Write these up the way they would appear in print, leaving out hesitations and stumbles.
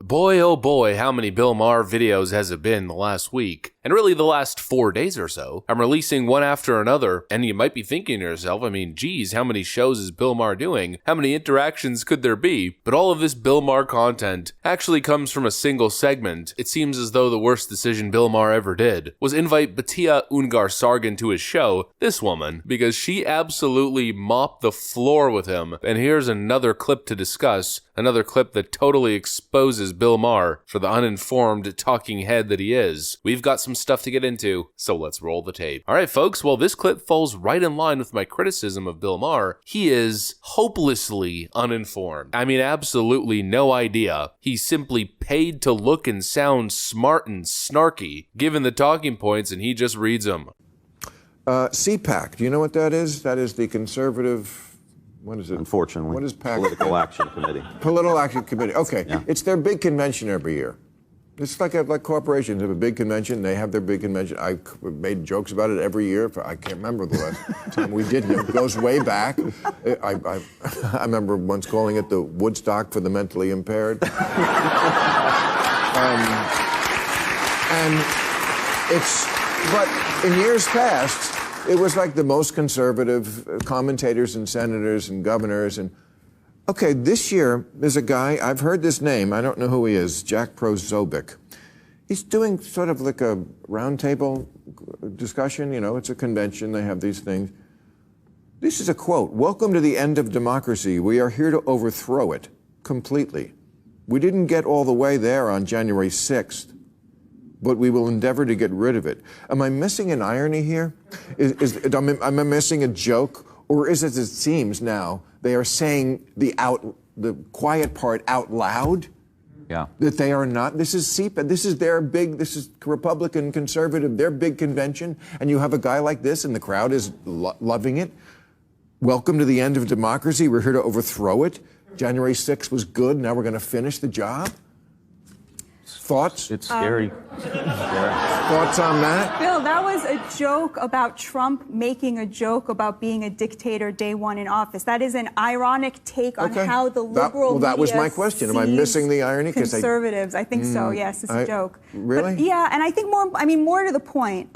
Boy, oh boy, how many Bill Maher videos has it been the last week? And really the last 4 days or so. I'm releasing one after another, and you might be thinking to yourself, I mean, geez, how many shows is Bill Maher doing? How many interactions could there be? But all of this Bill Maher content actually comes from a single segment. It seems as though the worst decision Bill Maher ever did was invite Batia Ungar-Sargon to his show, this woman, because she absolutely mopped the floor with him. And here's another clip to discuss, another clip that totally exposes Bill Maher for the uninformed talking head that he is. We've got some stuff to get into, so let's roll the tape. Alright folks, well this clip falls right in line with my criticism of Bill Maher. He is hopelessly uninformed. I mean, absolutely no idea. He's simply paid to look and sound smart and snarky, given the talking points, and he just reads them. CPAC, do you know what that is? That is the conservative, what is it? Unfortunately. What is PAC? Political Action Committee. Political Action Committee, okay. Yeah. It's their big convention every year. It's like corporations have a big convention. They have their big convention. I made jokes about it every year. I can't remember the last time we did it. It goes way back. I remember once calling it the Woodstock for the mentally impaired. And but in years past, it was like the most conservative commentators and senators and governors and. Okay, this year, there's a guy, I've heard this name, I don't know who he is, Jack Prozobic. He's doing sort of like a roundtable discussion, you know, it's a convention, they have these things. This is a quote, "Welcome to the end of democracy. We are here to overthrow it completely. We didn't get all the way there on January 6th, but we will endeavor to get rid of it." Am I missing an irony here? Am I missing a joke? Or is it, as it seems now, they are saying the quiet part out loud? Yeah. That they are not. This is CPAC. This is their big, this is Republican, conservative, their big convention. And you have a guy like this and the crowd is loving it. Welcome to the end of democracy. We're here to overthrow it. January 6th was good. Now we're going to finish the job. Thoughts? It's scary. Thoughts on that? Bill, that was a joke about Trump making a joke about being a dictator day one in office. That is an ironic take on how the liberal media that was my question. Am I missing the irony? Conservatives, I think so. Yes, it's a joke. Really? But, yeah, and I think more to the point.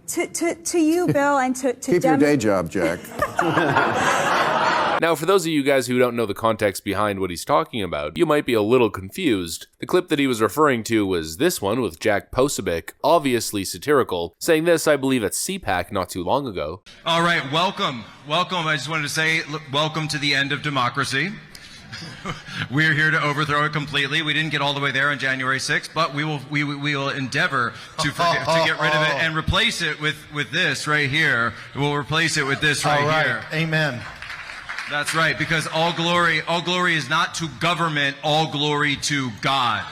To you, Bill, and to keep your day job, Jack. Now, for those of you guys who don't know the context behind what he's talking about, you might be a little confused. The clip that he was referring to was this one with Jack Posobiec, obviously satirical, saying this, I believe, at CPAC not too long ago. All right, welcome. I just wanted to say, welcome to the end of democracy. We're here to overthrow it completely. We didn't get all the way there on January 6th, but we will endeavor to get rid of it and replace it with this right here. We'll replace it with this right here. Amen. That's right, because all glory is not to government, all glory to God.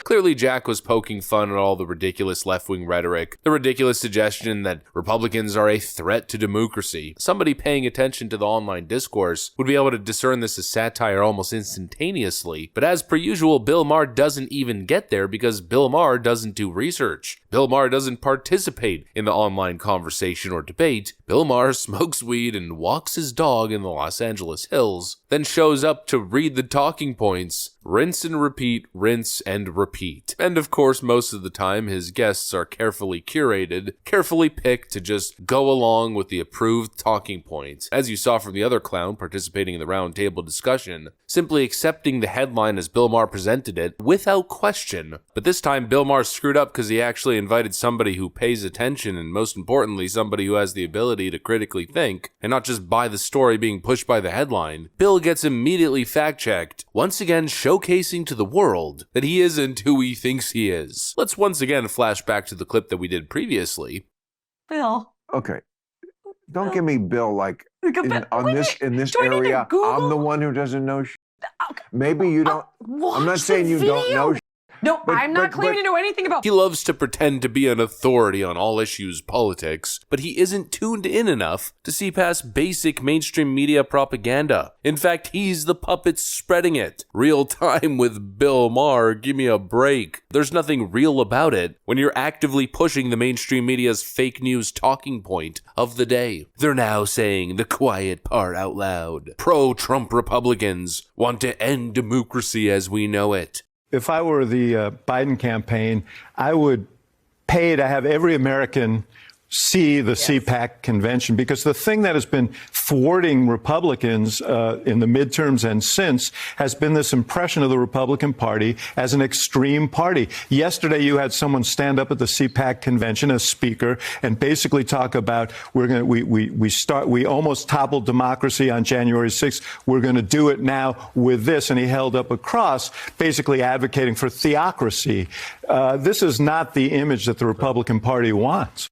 Clearly, Jack was poking fun at all the ridiculous left-wing rhetoric, the ridiculous suggestion that Republicans are a threat to democracy. Somebody paying attention to the online discourse would be able to discern this as satire almost instantaneously, but as per usual, Bill Maher doesn't even get there because Bill Maher doesn't do research. Bill Maher doesn't participate in the online conversation or debate. Bill Maher smokes weed and walks his dog in the Los Angeles hills, then shows up to read the talking points, rinse and repeat, rinse and repeat. And of course, most of the time, his guests are carefully curated, carefully picked to just go along with the approved talking points. As you saw from the other clown participating in the roundtable discussion, simply accepting the headline as Bill Maher presented it without question. But this time, Bill Maher screwed up because he actually invited somebody who pays attention and, most importantly, somebody who has the ability to critically think and not just buy the story being pushed by the headline. Bill gets immediately fact-checked, once again showcasing to the world that he isn't who he thinks he is. Let's once again flash back to the clip that we did previously. Bill. Okay. Don't give me Bill like in this do I need to area. Google? I'm the one who doesn't know. Okay. Maybe you don't. I'm not saying you don't know. No, I'm not claiming to know anything about. He loves to pretend to be an authority on all issues politics, but he isn't tuned in enough to see past basic mainstream media propaganda. In fact, he's the puppet spreading it. Real time with Bill Maher, give me a break. There's nothing real about it when you're actively pushing the mainstream media's fake news talking point of the day. They're now saying the quiet part out loud. Pro-Trump Republicans want to end democracy as we know it. If I were the Biden campaign, I would pay to have every American see the CPAC convention, because the thing that has been thwarting Republicans in the midterms and since has been this impression of the Republican Party as an extreme party. Yesterday, you had someone stand up at the CPAC convention as speaker and basically talk about we almost toppled democracy on January 6th. We're going to do it now with this, and he held up a cross, basically advocating for theocracy. This is not the image that the Republican Party wants.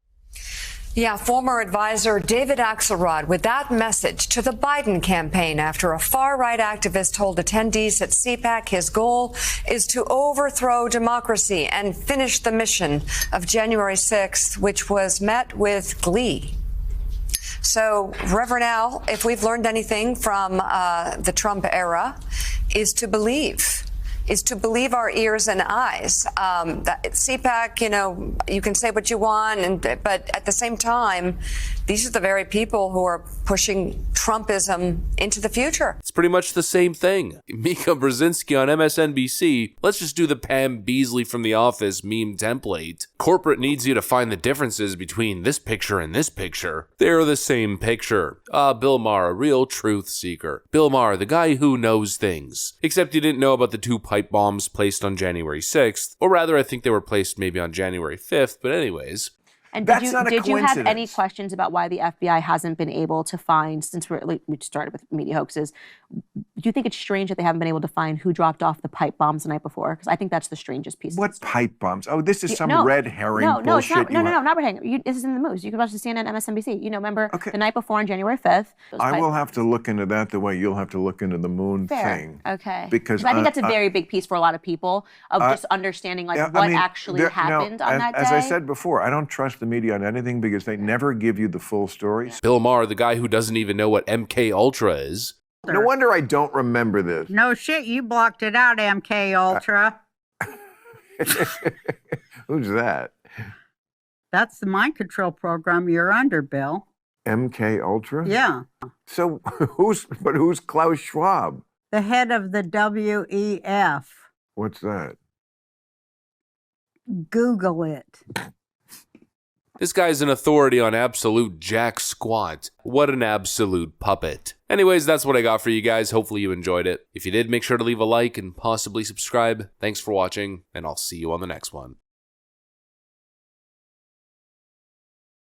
Yeah, former advisor David Axelrod with that message to the Biden campaign after a far-right activist told attendees at CPAC his goal is to overthrow democracy and finish the mission of January 6th, which was met with glee. So, Reverend Al, if we've learned anything from the Trump era, is to believe our ears and eyes. That CPAC, you can say what you want, but at the same time, these are the very people who are pushing Trumpism into the future. It's pretty much the same thing. Mika Brzezinski on MSNBC. Let's just do the Pam Beasley from The Office meme template. Corporate needs you to find the differences between this picture and this picture. They're the same picture. Bill Maher, a real truth seeker. Bill Maher, the guy who knows things. Except he didn't know about the 2 pipe bombs placed on January 6th. Or rather, I think they were placed maybe on January 5th, but anyways. And did you have any questions about why the FBI hasn't been able to find, since we started with media hoaxes, do you think it's strange that they haven't been able to find who dropped off the pipe bombs the night before? Because I think that's the strangest piece. What pipe bombs? Oh, this is some red herring bullshit. No, it's not. No, not red herring. This is in the news. You can watch the CNN, MSNBC. Remember the night before on January 5th. I will have to look into that the way you'll have to look into the moon thing. Okay. Because I think that's a very big piece for a lot of people of just understanding what actually happened on that day. As I said before, I don't trust the media on anything because they never give you the full story. Bill Maher, the guy who doesn't even know what MK Ultra is. No wonder I don't remember this. No shit, you blocked it out, MK Ultra. Who's that? That's the mind control program you're under, Bill. MK Ultra? Yeah. So who's Klaus Schwab? The head of the WEF. What's that? Google it. This guy's an authority on absolute jack squat. What an absolute puppet. Anyways, that's what I got for you guys. Hopefully you enjoyed it. If you did, make sure to leave a like and possibly subscribe. Thanks for watching, and I'll see you on the next one.